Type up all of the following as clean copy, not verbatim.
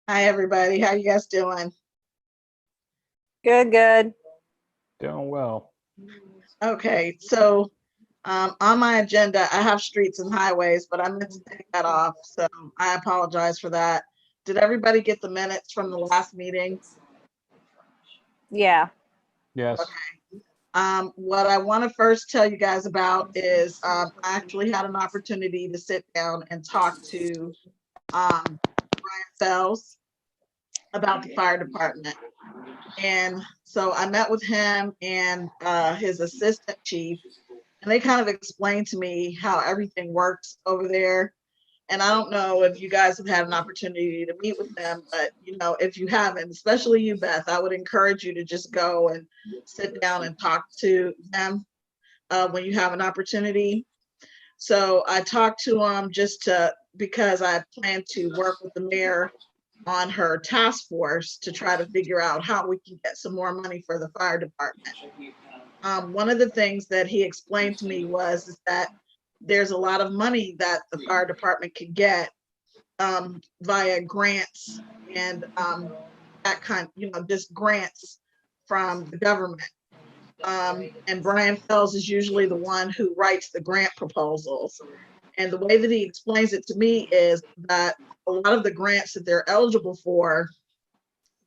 Hi, everybody. How you guys doing? Good, good. Doing well. Okay, so on my agenda, I have streets and highways, but I meant to take that off, so I apologize for that. Did everybody get the minutes from the last meeting? Yeah. Yes. What I want to first tell you guys about is I actually had an opportunity to sit down and talk to Brian Fells about the fire department. And so I met with him and his assistant chief, and they kind of explained to me how everything works over there. And I don't know if you guys have had an opportunity to meet with them, but if you haven't, especially you, Beth, I would encourage you to just go and sit down and talk to them when you have an opportunity. So I talked to them because I plan to work with the mayor on her task force to try to figure out how we can get some more money for the fire department. One of the things that he explained to me is that there's a lot of money that the fire department could get via grants and that kind, just grants from the government. And Brian Fells is usually the one who writes the grant proposals. And the way that he explains it to me is that a lot of the grants that they're eligible for,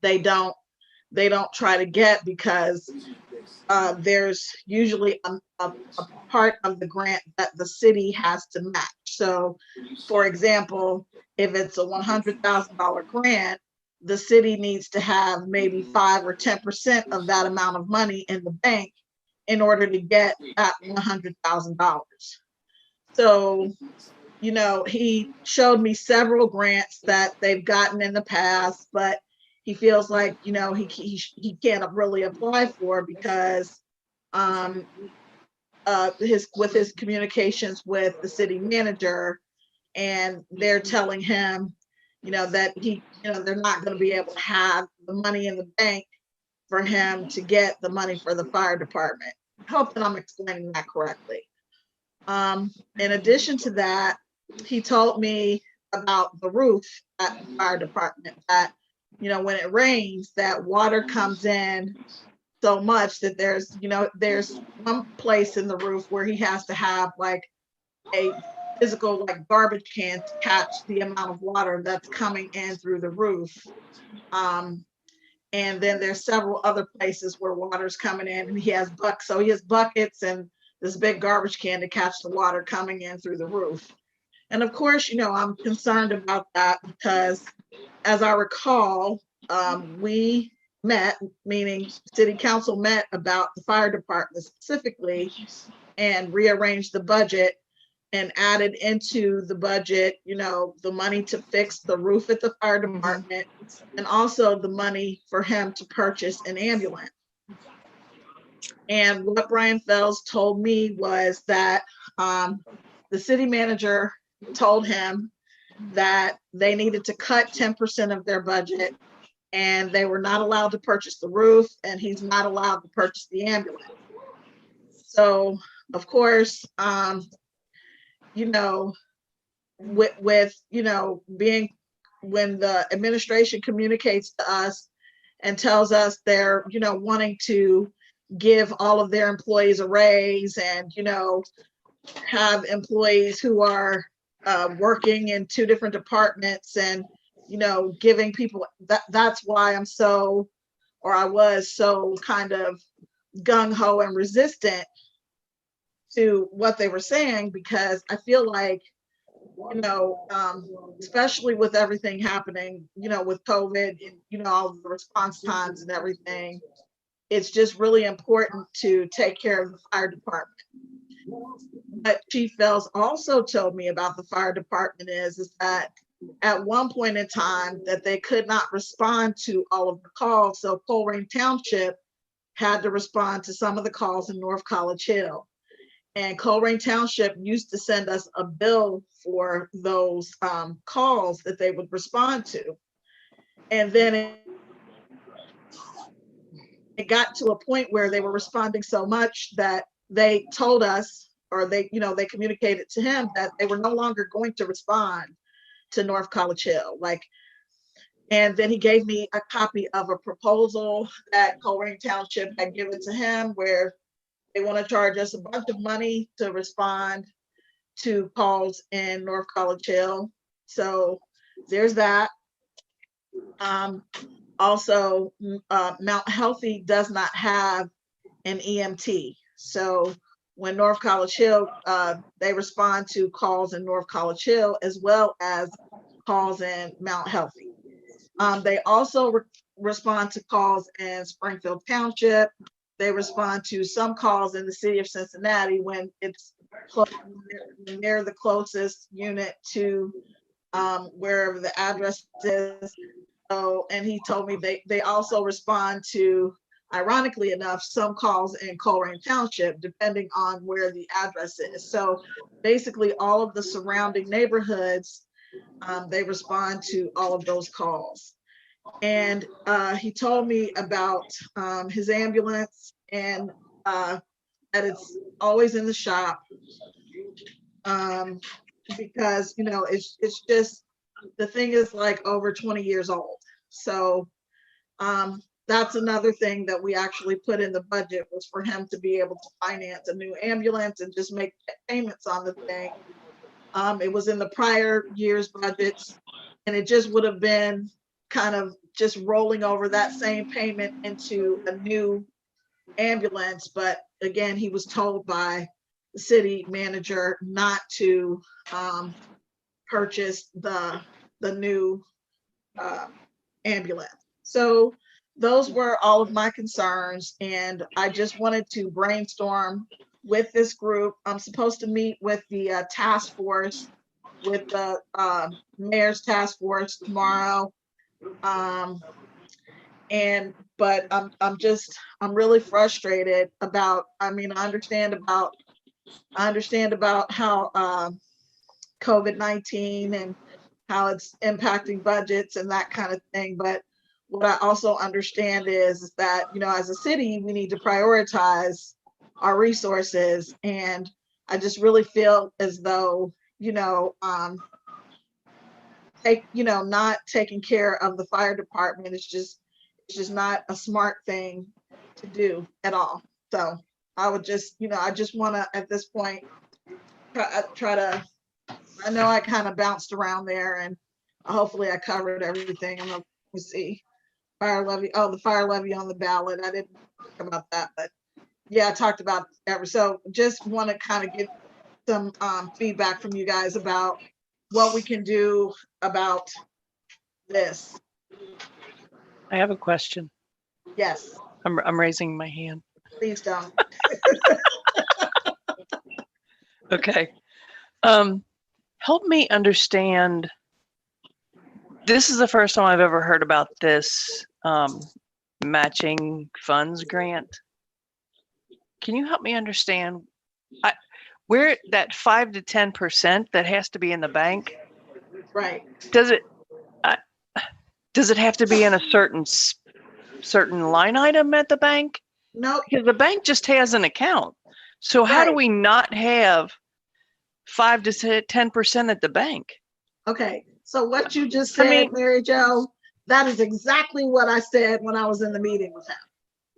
they don't try to get because there's usually a part of the grant that the city has to match. So, for example, if it's a $100,000 grant, the city needs to have maybe 5 or 10% of that amount of money in the bank in order to get that $100,000. So, he showed me several grants that they've gotten in the past, but he feels like, he can't really apply for because his communications with the city manager, and they're telling him, that they're not going to be able to have the money in the bank for him to get the money for the fire department. I hope that I'm explaining that correctly. In addition to that, he told me about the roof at the fire department, that, when it rains, that water comes in so much that there's one place in the roof where he has to have like a physical garbage can to catch the amount of water that's coming in through the roof. And then there's several other places where water's coming in, and he has buckets and this big garbage can to catch the water coming in through the roof. And of course, I'm concerned about that because, as I recall, we met, meaning city council met, about the fire department specifically, and rearranged the budget and added into the budget, the money to fix the roof at the fire department, and also the money for him to purchase an ambulance. And what Brian Fells told me was that the city manager told him that they needed to cut 10% of their budget, and they were not allowed to purchase the roof, and he's not allowed to purchase the ambulance. So, of course, with being, when the administration communicates to us and tells us they're wanting to give all of their employees a raise, and have employees who are working in 2 different departments, and giving people that's why I was so kind of gung-ho and resistant to what they were saying, because I feel like, especially with everything happening, with COVID and, all the response times and everything, it's just really important to take care of the fire department. What Chief Fells also told me about the fire department is that at one point in time that they could not respond to all of the calls. So Colerain Township had to respond to some of the calls in North College Hill. And Colerain Township used to send us a bill for those calls that they would respond to. And then it got to a point where they were responding so much that they told us, or they, they communicated to him that they were no longer going to respond to North College Hill. And then he gave me a copy of a proposal that Colerain Township had given to him, where they want to charge us a bunch of money to respond to calls in North College Hill. So there's that. Also, Mount Healthy does not have an EMT. So when North College Hill, they respond to calls in North College Hill as well as calls in Mount Healthy. They also respond to calls in Springfield Township. They respond to some calls in the city of Cincinnati when it's near the closest unit to wherever the address is. So, and he told me they also respond to, ironically enough, some calls in Colerain Township, depending on where the address is. So basically all of the surrounding neighborhoods, they respond to all of those calls. And he told me about his ambulance and that it's always in the shop because, it's just, the thing is like over 20 years old. So that's another thing that we actually put in the budget, was for him to be able to finance a new ambulance and just make payments on the thing. It was in the prior year's budgets, and it just would have been kind of just rolling over that same payment into a new ambulance. But again, he was told by the city manager not to purchase the new ambulance. So those were all of my concerns, and I just wanted to brainstorm with this group. I'm supposed to meet with the task force, with the mayor's task force tomorrow. But I'm really frustrated about, I understand about how COVID-19 and how it's impacting budgets and that kind of thing. But what I also understand is that, as a city, we need to prioritize our resources. And I just really feel as though, not taking care of the fire department is just not a smart thing to do at all. So I would just, I just want to, at this point, try to, I know I kind of bounced around there, and hopefully I covered everything. I'm going to see fire levy. Oh, the fire levy on the ballot. I didn't talk about that, but yeah, I talked about every. So just want to kind of get some feedback from you guys about what we can do about this. I have a question. Yes, I'm raising my hand. please don't. Okay. Help me understand. This is the first time I've ever heard about this matching funds grant. Can you help me understand where that 5 to 10% that has to be in the bank? Right. Does it have to be in a certain line item at the bank? Nope. Because the bank just has an account. So how do Right. we not have 5 to 10% at the bank? Okay. So what you just said, Mary Jo, that is exactly what I said when I was in the meeting with him.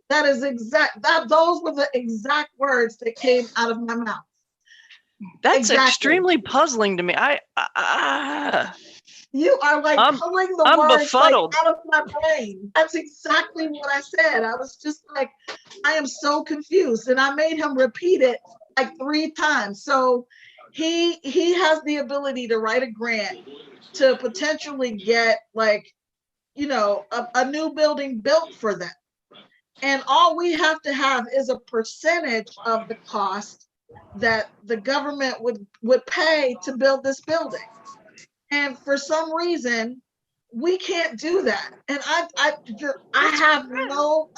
That is those were the exact words that came out of my mouth. That's Exactly. extremely puzzling to me. You are like pulling the I'm words like befuddled. out of my brain. That's exactly what I said. I was just like, I am so confused. And I made him repeat it like 3 times. So he has the ability to write a grant to potentially get like, a new building built for them. And all we have to have is a percentage of the cost that the government would pay to build this building. And for some reason, we can't do that. And I have no,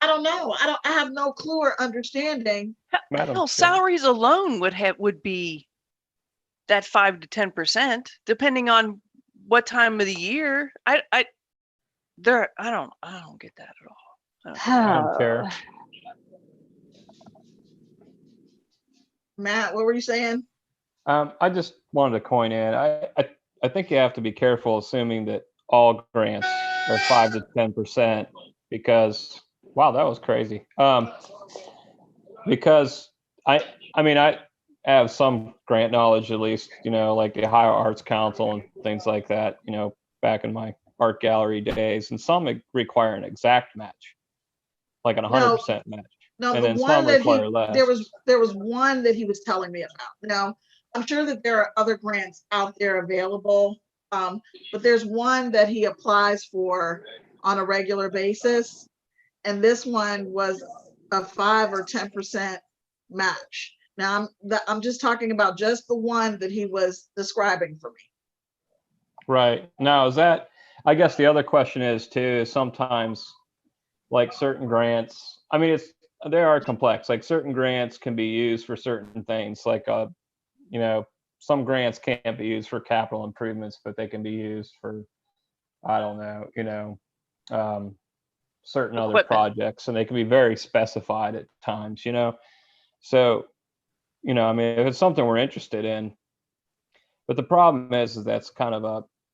I don't know. I have no clue or understanding. Madam Hell, Chair. salaries alone would be that 5 to 10%, depending on what time of the year. I don't get that at all. Madam Chair. Matt, what were you saying? I just wanted to coin in. I think you have to be careful assuming that all grants are 5 to 10% because wow, that was crazy. Because I mean I have some grant knowledge at least, like the Ohio Arts Council and things like that, back in my art gallery days, and some require an exact match, like an 100% match, No, and the then one some that require less. there was one that he was telling me about. Now, I'm sure that there are other grants out there available, but there's one that he applies for on a regular basis, and this one was a 5 or 10% match. Now, I'm just talking about just the one that he was describing for me. Right. Now, I guess the other question is too, is sometimes like certain grants, I mean, they are complex. Like certain grants can be used for certain things. Like, some grants can't be used for capital improvements, but they can be used for, I don't know, certain other Equipment. projects, and they can be very specified at times, So, I mean, if it's something we're interested in, but the problem is that's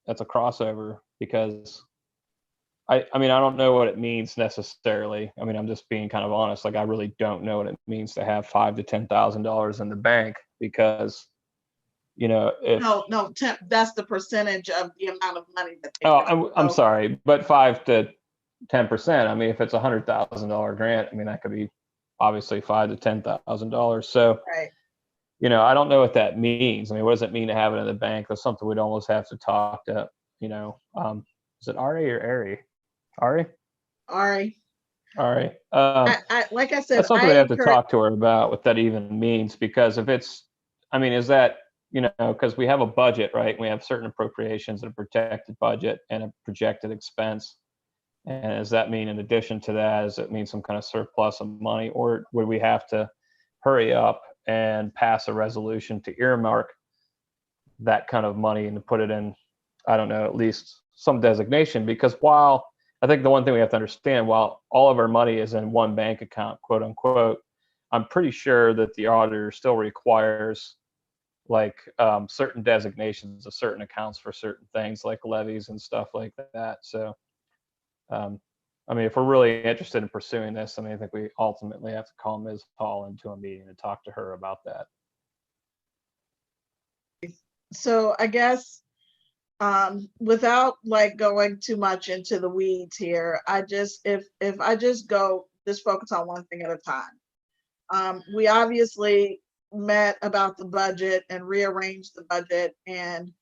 that's a crossover because I mean, I don't know what it means necessarily. I mean, I'm just being kind of honest. Like, I really don't know what it means to have $5,000 to $10,000 in the bank because, if No, that's the percentage of the amount of money that they oh, I'm so- sorry, but 5 to 10%. I mean, if it's $100,000 grant, I mean, that could be obviously $5,000 to $10,000. So, Right. I don't know what that means. I mean, what does it mean to have it in the bank? That's something we'd almost have to talk to, is it Ari or Ari? Ari? Ari, Ari. like I said, That's something I we'd have to encourage, talk to her about what that even means, because if it's, I mean, is that, because we have a budget, right? We have certain appropriations and a protected budget and a projected expense. And does that mean in addition to that, does it mean some kind of surplus of money, or would we have to hurry up and pass a resolution to earmark that kind of money and to put it in, I don't know, at least some designation? Because while I think the one thing we have to understand, while all of our money is in one bank account, quote unquote, I'm pretty sure that the auditor still requires like certain designations of certain accounts for certain things like levies and stuff like that. So, I mean, if we're really interested in pursuing this, I mean, I think we ultimately have to call Ms. Hall into a meeting and talk to her about that. so I guess without like going too much into the weeds here, if I just focus on one thing at a time. We obviously met about the budget and rearranged the budget and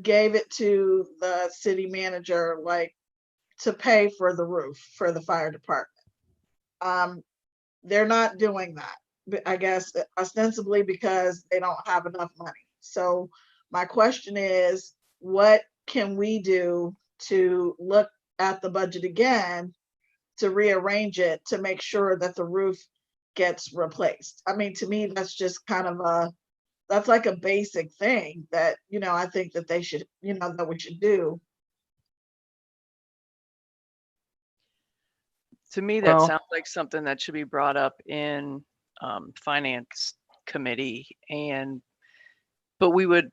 gave it to the city manager, like to pay for the roof for the fire department. They're not doing that, I guess, ostensibly because they don't have enough money. So my question is, what can we do to look at the budget again, to rearrange it, to make sure that the roof gets replaced? I mean, to me, that's just kind of that's like a basic thing that, I think that they should, that we should do. To me, that Well- sounds like something that should be brought up in finance committee, but we would,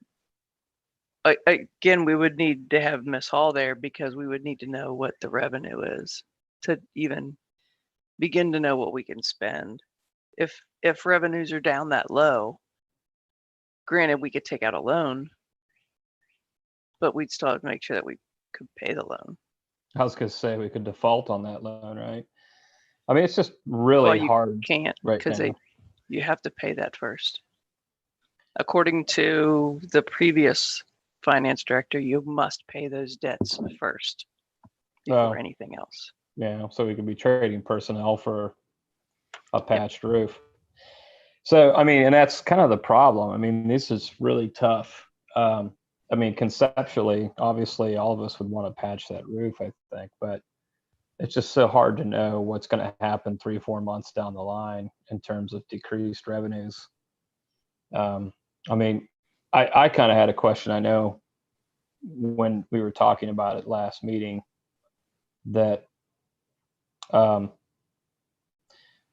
again, we would need to have Ms. Hall there because we would need to know what the revenue is to even begin to know what we can spend. If revenues are down that low, granted, we could take out a loan, but we'd still have to make sure that we could pay the loan. I was going to say we could default on that loan, right? I mean, it's just really Well, you hard can't right because now. you have to pay that first. According to the previous finance director, you must pay those debts first before Oh. anything else. Yeah, so we could be trading personnel for a patched roof. So, I mean, and that's kind of the problem. I mean, this is really tough. I mean, conceptually, obviously, all of us would want to patch that roof, I think, but it's just so hard to know what's going to happen 3-4 months down the line in terms of decreased revenues. I mean, I kind of had a question. I know when we were talking about it last meeting that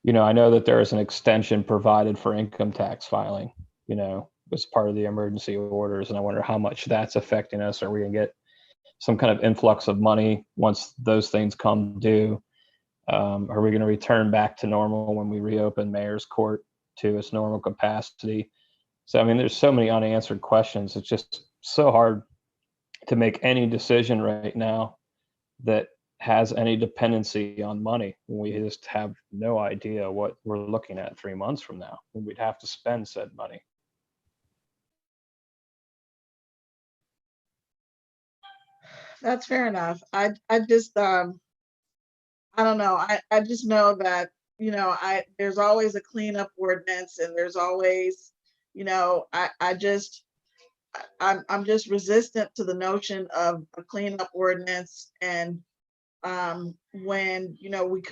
I know that there is an extension provided for income tax filing, as part of the emergency orders. And I wonder how much that's affecting us. Are we going to get some kind of influx of money once those things come due? Are we going to return back to normal when we reopen Mayor's Court to its normal capacity? So, I mean, there's so many unanswered questions. It's just so hard to make any decision right now that has any dependency on money when we just have no idea what we're looking at 3 months from now when we'd have to spend said money. That's fair enough. I just I don't know. I just know that, there's always a cleanup ordinance, and there's always, I'm just resistant to the notion of a cleanup ordinance. And when,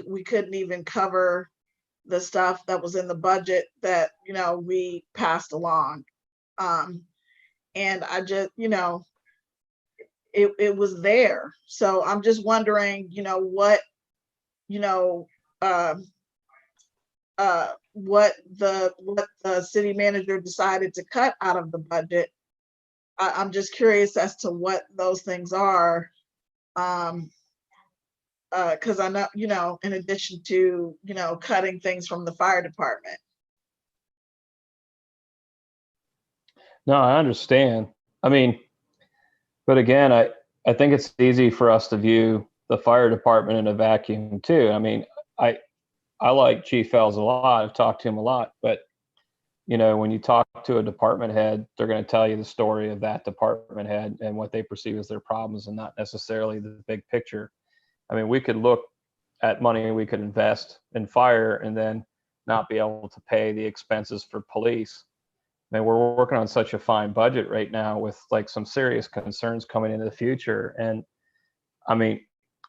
we couldn't even cover the stuff that was in the budget that, we passed along. And I just, it was there. So I'm just wondering, what the city manager decided to cut out of the budget. I'm just curious as to what those things are. Because I know, in addition to, cutting things from the fire department. No, I understand. I mean, but again, I think it's easy for us to view the fire department in a vacuum too. I mean, I like Chief Fells a lot. I've talked to him a lot, but when you talk to a department head, they're going to tell you the story of that department head and what they perceive as their problems, and not necessarily the big picture. I mean, we could look at money we could invest in fire and then not be able to pay the expenses for police. I mean, we're working on such a fine budget right now with like some serious concerns coming into the future. And I mean,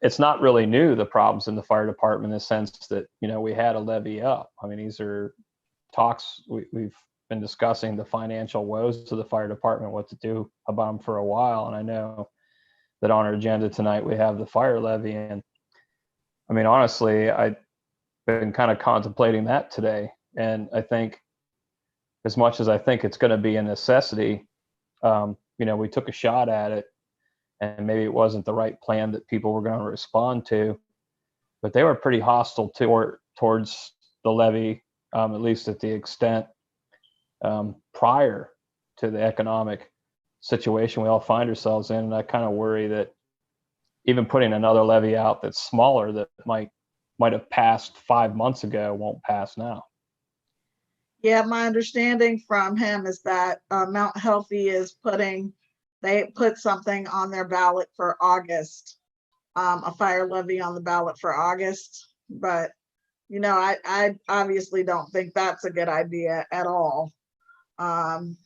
it's not really new, the problems in the fire department, in the sense that, we had a levy up. I mean, these are talks we've been discussing, the financial woes of the fire department, what to do about them for a while. And I know that on our agenda tonight, we have the fire levy. And I mean, honestly, I've been kind of contemplating that today. And I think, as much as I think it's going to be a necessity, we took a shot at it, and maybe it wasn't the right plan that people were going to respond to, but they were pretty hostile towards the levy, at least at the extent prior to the economic situation we all find ourselves in. And I kind of worry that even putting another levy out that's smaller, that might have passed 5 months ago, won't pass now. Yeah, my understanding from him is that Mount Healthy they put something on their ballot for August, a fire levy on the ballot for August. But, I obviously don't think that's a good idea at all. And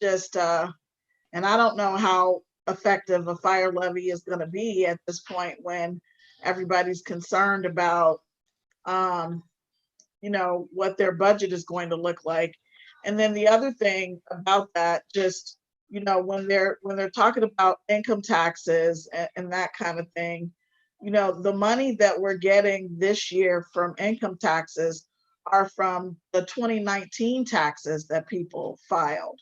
I don't know how effective a fire levy is going to be at this point when everybody's concerned about, what their budget is going to look like. And then the other thing about that, just, when they're talking about income taxes and that kind of thing, the money that we're getting this year from income taxes are from the 2019 taxes that people filed.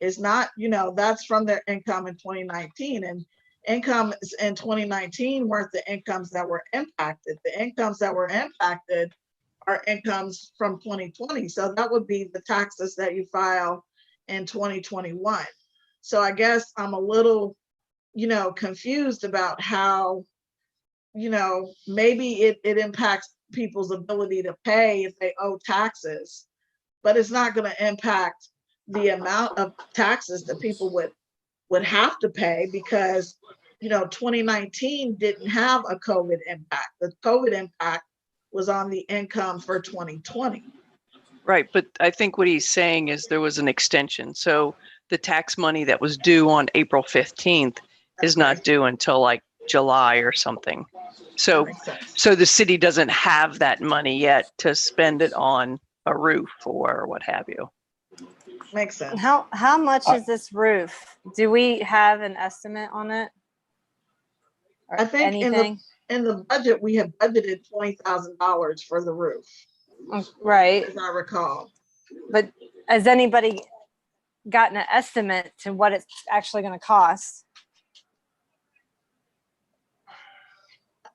It's not, that's from their income in 2019, and incomes in 2019 weren't the incomes that were impacted. The incomes that were impacted are incomes from 2020. So that would be the taxes that you file in 2021. So I guess I'm a little, confused about how, maybe it impacts people's ability to pay if they owe taxes, but it's not going to impact the amount of taxes that people would have to pay, because, 2019 didn't have a COVID impact. The COVID impact was on the income for 2020. Right, but I think what he's saying is there was an extension. So the tax money that was due on April 15th is not due until like July or something. So the city doesn't have that money yet to spend it on a roof or what have you. Makes sense. How much is this roof? Do we have an estimate on it? Or I think anything? in the budget, we have budgeted $20,000 for the roof, Right. as I recall. But has anybody gotten an estimate to what it's actually going to cost?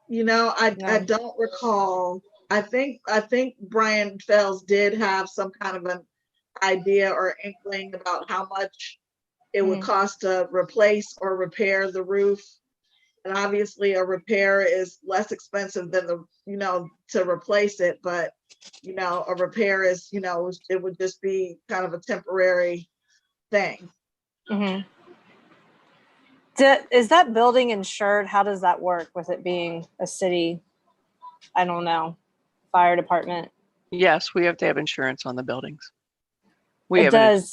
You know, I No. don't recall. I think Brian Fells did have some kind of an idea or inkling about how much it would cost to replace or repair the roof. And obviously a repair is less expensive than to replace it, but a repair is, it would just be kind of a temporary thing. Mm-hmm. Is that building insured? How does that work with it being a city? I don't know. Fire department. Yes, we have to have insurance on the buildings. We It have an-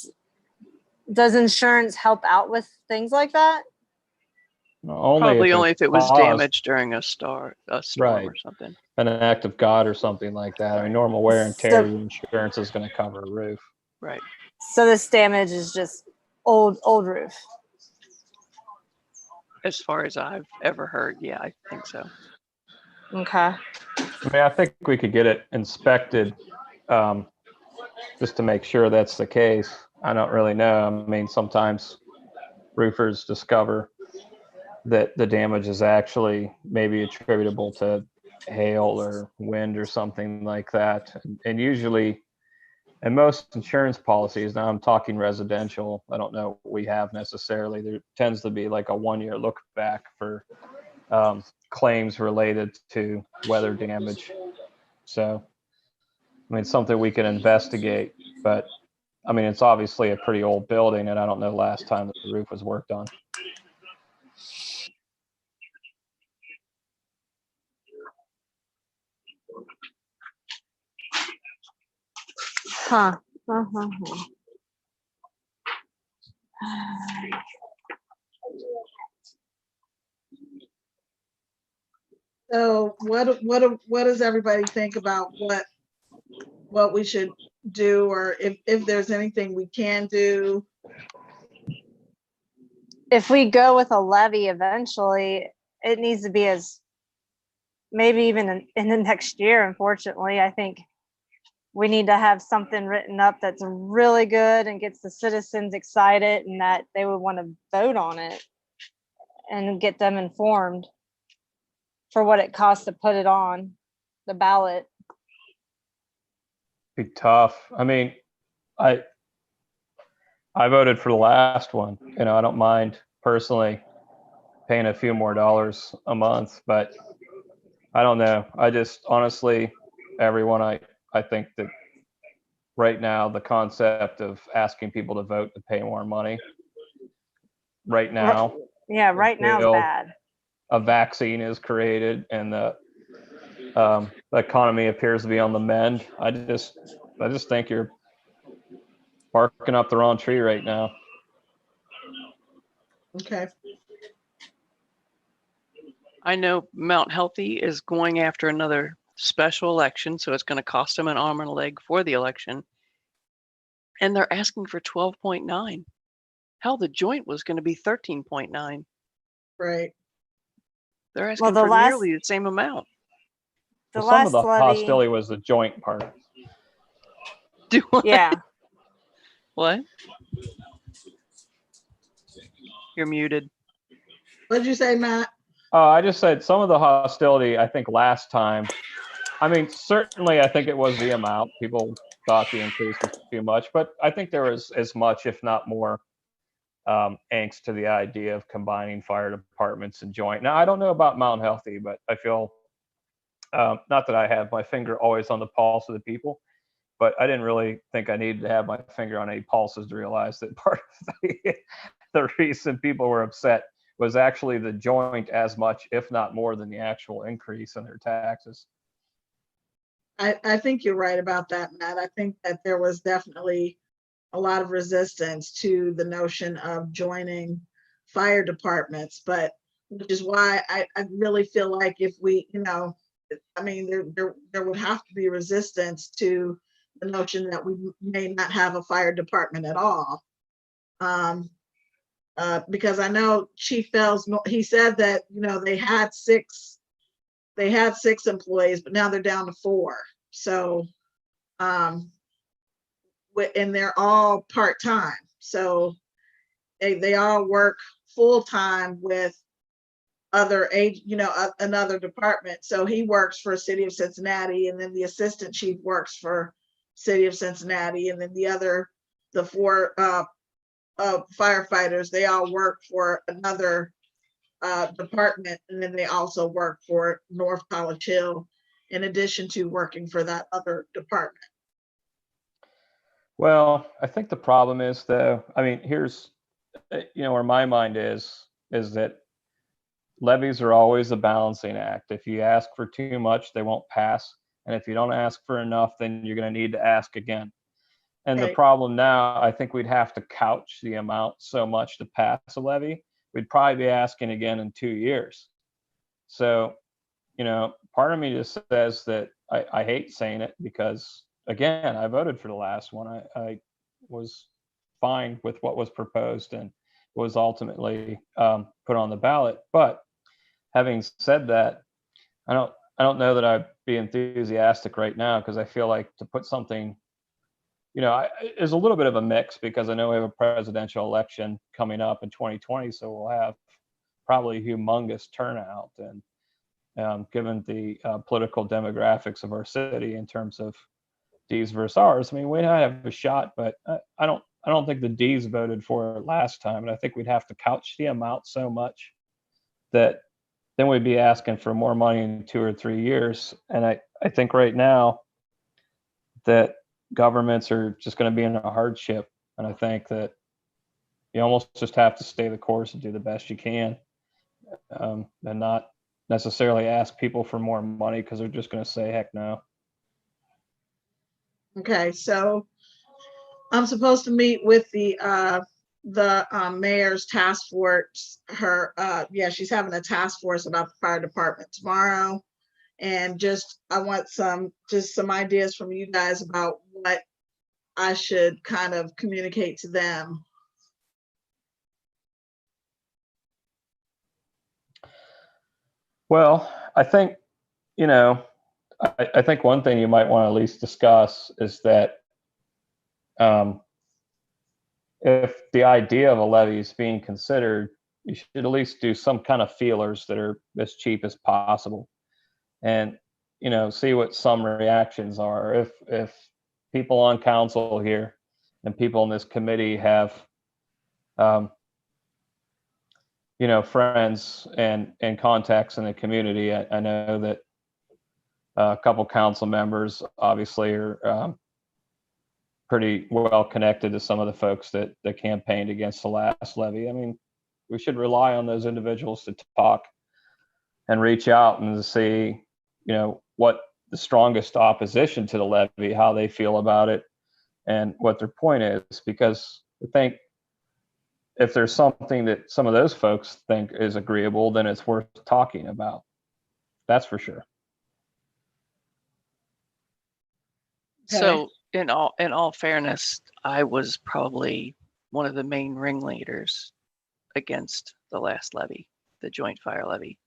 does insurance help out with things like that? probably only if it was caused damaged during a storm Right. or something. an act of God or something like that. I mean, normal wear and tear, So- your insurance is going to cover a roof. Right. So this damage is just old roof. As far as I've ever heard, yeah, I think so. Okay. I mean, I think we could get it inspected just to make sure that's the case. I don't really know. I mean, sometimes roofers discover that the damage is actually maybe attributable to hail or wind or something like that. And usually, in most insurance policies, now I'm talking residential, I don't know what we have necessarily. There tends to be like a 1-year look back for claims related to weather damage. So, I mean, it's something we can investigate, but I mean, it's obviously a pretty old building, and I don't know the last time that the roof was worked on. Huh. Uh-huh. So what does everybody think about what we should do, or if there's anything we can do? If we go with a levy eventually, it needs to be as maybe even in the next year. Unfortunately, I think we need to have something written up that's really good and gets the citizens excited and that they would want to vote on it and get them informed for what it costs to put it on the ballot. Be tough. I mean, I voted for the last one. You know, I don't mind personally paying a few more dollars a month, but I don't know. I just honestly, everyone, I think that right now the concept of asking people to vote to pay more money right now, Yeah, right now is until bad. a vaccine is created and the economy appears to be on the mend. I just think you're barking up the wrong tree right now. Okay. I know Mount Healthy is going after another special election, so it's going to cost them an arm and a leg for the election. And they're asking for 12.9. Hell, the joint was going to be 13.9. Right. They're asking the for last- nearly the same amount. The Well, some last of the levy, hostility was the joint part. Do what? yeah. What? You're muted. What did you say, Matt? I just said some of the hostility, I think last time, I mean, certainly I think it was the amount. People thought the increase was too much, but I think there was as much, if not more, angst to the idea of combining fire departments and joint. Now, I don't know about Mount Healthy, but I feel, not that I have my finger always on the pulse of the people, but I didn't really think I needed to have my finger on any pulses to realize that part of the reason people were upset was actually the joint as much, if not more, than the actual increase in their taxes. I think you're right about that, Matt. I think that there was definitely a lot of resistance to the notion of joining fire departments, but which is why I really feel like if we, I mean, there would have to be resistance to the notion that we may not have a fire department at all. Because I know Chief Fells, he said that, they had 6 they had 6 employees, but now they're down to 4. So, and they're all part-time. So they all work full-time with other another department. So he works for City of Cincinnati, and then the assistant chief works for City of Cincinnati, and then the 4 firefighters, they all work for another department, and then they also work for North College Hill in addition to working for that other department. Well, I think the problem is, though, I mean, here's, where my mind is that levies are always a balancing act. If you ask for too much, they won't pass. And if you don't ask for enough, then you're going to need to ask again. And the Okay. problem now, I think we'd have to couch the amount so much to pass a levy. We'd probably be asking again in 2 years. So, part of me just says that I hate saying it because, again, I voted for the last one. I was fine with what was proposed and was ultimately put on the ballot. But having said that, I don't know that I'd be enthusiastic right now, because I feel like to put something, there's a little bit of a mix, because I know we have a presidential election coming up in 2020, so we'll have probably humongous turnout. And given the political demographics of our city in terms of D's versus R's, I mean, we might have a shot, but I don't think the D's voted for it last time, and I think we'd have to couch the amount so much that then we'd be asking for more money in 2 or 3 years. And I think right now that governments are just going to be in a hardship, and I think that you almost just have to stay the course and do the best you can, and not necessarily ask people for more money, because they're just going to say heck no. Okay, so I'm supposed to meet with the mayor's task force. She's having a task force about the fire department tomorrow, and I want some ideas from you guys about what I should kind of communicate to them. Well, I think, I think one thing you might want to at least discuss is that if the idea of a levy is being considered, you should at least do some kind of feelers that are as cheap as possible, and see what some reactions are. If people on council here and people in this committee have friends and contacts in the community, I know that a couple council members obviously are pretty well connected to some of the folks that campaigned against the last levy. I mean, we should rely on those individuals to talk and reach out and to see, what the strongest opposition to the levy, how they feel about it, and what their point is. Because I think if there's something that some of those folks think is agreeable, then it's worth talking about. That's for sure. Okay. So in all fairness, I was probably one of the main ringleaders against the last levy, the joint fire levy.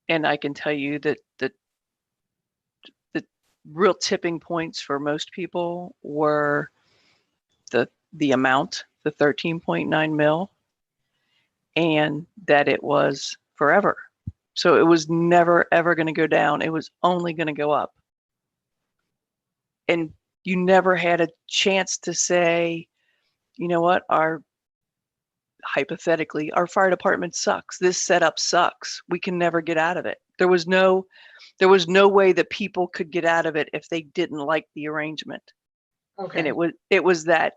And I can tell you that the real tipping points for most people were the amount, the 13.9 mil, and that it was forever. So it was never, ever going to go down. It was only going to go up. And you never had a chance to say, you know what, hypothetically, our fire department sucks. This setup sucks. We can never get out of it. There was no way that people could get out of it if they didn't like the arrangement. Okay. And it was that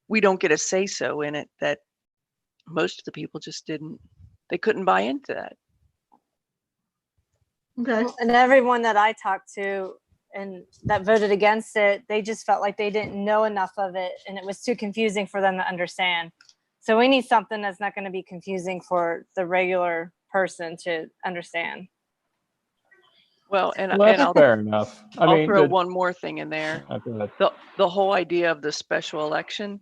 we don't get a say so in it, that most of the people just they couldn't buy into that. Okay. And everyone that I talked to and that voted against it, they just felt like they didn't know enough of it and it was too confusing for them to understand. So we need something that's not going to be confusing for the regular person to understand. Well, and That's fair enough. I'll throw one more thing in there. Okay. The whole idea of the special election,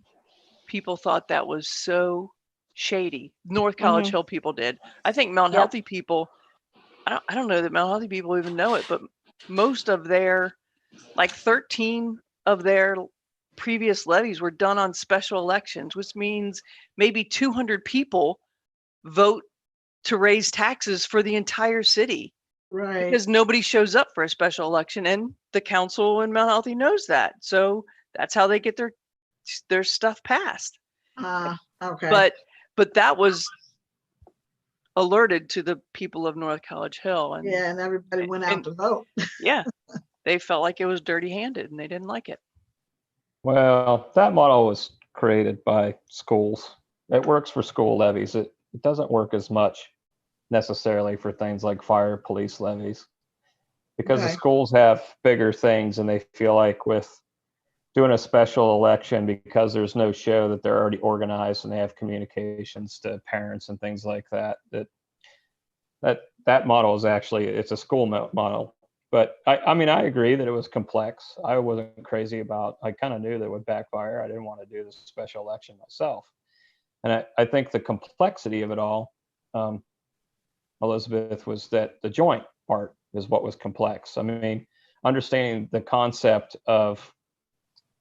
people thought that was so shady. North College Hill people did. I think Mount Yep. Healthy people, I don't know that Mount Healthy people even know it, but most of their, like 13 of their previous levies were done on special elections, which means maybe 200 people vote to raise taxes for the entire city Right. because nobody shows up for a special election, and the council in Mount Healthy knows that. So that's how they get their stuff passed. Okay. But that was alerted to the people of North College Hill, and yeah, and everybody went out and- to vote. yeah, they felt like it was dirty handed and they didn't like it. Well, that model was created by schools. It works for school levies. It doesn't work as much necessarily for things like fire, police levies, because the Okay. schools have bigger things, and they feel like with doing a special election, because there's no show, that they're already organized and they have communications to parents and things like that. That model is actually, it's a school model. But I mean, I agree that it was complex. I wasn't crazy about, I kind of knew that it would backfire. I didn't want to do this special election myself. And I think the complexity of it all, Elizabeth, was that the joint part is what was complex. I mean, understanding the concept of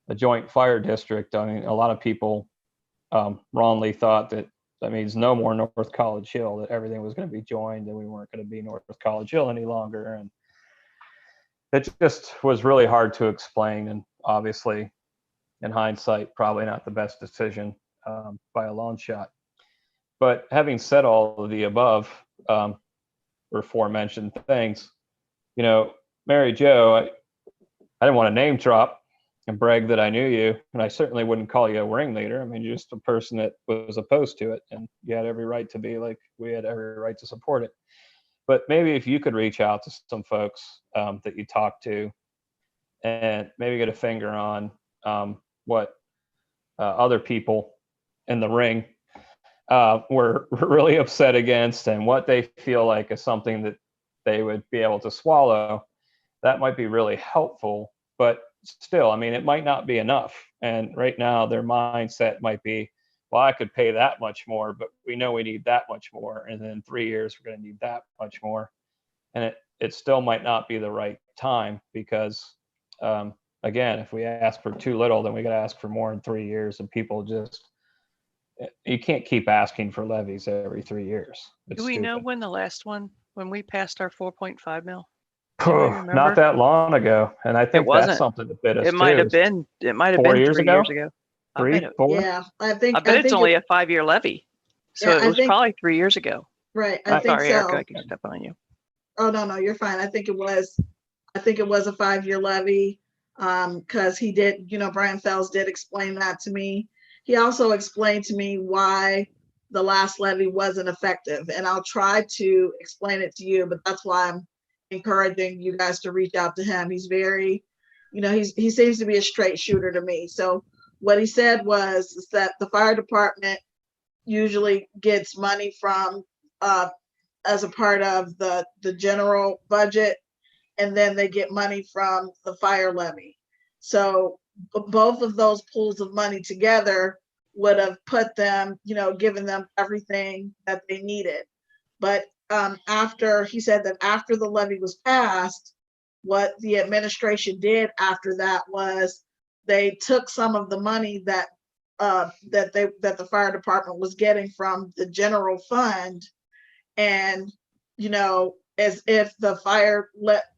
a joint fire district, I mean, a lot of people wrongly thought that means no more North College Hill, that everything was going to be joined and we weren't going to be North College Hill any longer. And it just was really hard to explain. And obviously, in hindsight, probably not the best decision by a long shot. But having said all of the above, or aforementioned things, you know, Mary Jo, I didn't want to name drop and brag that I knew you, and I certainly wouldn't call you a ringleader. I mean, you're just a person that was opposed to it, and you had every right to be, like we had every right to support it. But maybe if you could reach out to some folks that you talked to, and maybe get a finger on what other people in the ring were really upset against, and what they feel like is something that they would be able to swallow, that might be really helpful. But still, I mean, it might not be enough. And right now their mindset might be, well, I could pay that much more, but we know we need that much more. And then in 3 years, we're going to need that much more. And it still might not be the right time, because again, if we ask for too little, then we got to ask for more in 3 years. And people just, you can't keep asking for levies every 3 years. It's Do we know stupid. when the last one, when we passed our 4.5 mil? Anybody remember? Not that long ago. And I think that's wasn't. something that bit us It might too. have been. It might have 4 been years 3 ago? years ago. I 3, bet, 4? Yeah, I I think bet it's think only a 5-year levy. So Yeah, it I was think- probably 3 years ago. right. I think Sorry, so. Erica, I can step on you. Oh, no, you're fine. I think it was a 5-year levy. Because he did, Brian Fells did explain that to me. He also explained to me why the last levy wasn't effective. And I'll try to explain it to you, but that's why I'm encouraging you guys to reach out to him. He's very, he seems to be a straight shooter to me. So what he said was that the fire department usually gets money from as a part of the general budget, and then they get money from the fire levy. So both of those pools of money together would have put them, given them everything that they needed. But he said that after the levy was passed, what the administration did after that was they took some of the money that the fire department was getting from the general fund, and as if the fire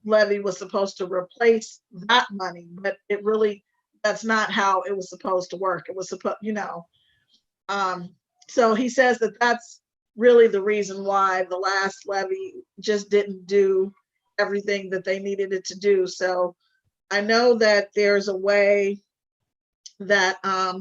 levy was supposed to replace that money, but that's not how it was supposed to work. It was supposed, so he says that that's really the reason why the last levy just didn't do everything that they needed it to do. So I know that there's a way that, I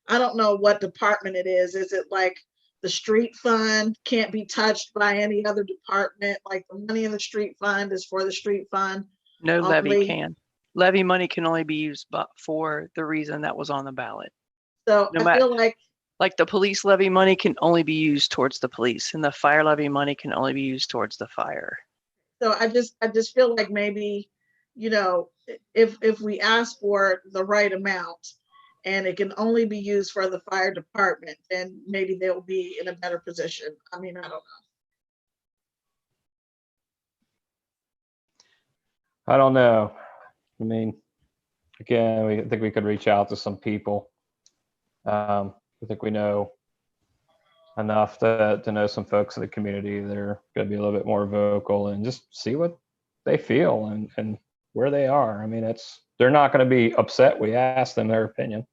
don't know what department it is. Is it like the street fund can't be touched by any other department? Like the money in the street fund is for the street fund. No levy Only- can. Levy money can only be used for the reason that was on the ballot. So No I feel like the police levy money can only be used towards the police, and the fire levy money can only be used towards the fire. so I just feel like maybe, if we ask for the right amount and it can only be used for the fire department, then maybe they'll be in a better position. I mean, I don't know. I don't know. I mean, again, I think we could reach out to some people. I think we know enough to know some folks in the community that are going to be a little bit more vocal and just see what they feel and where they are. I mean, they're not going to be upset. We ask them their opinion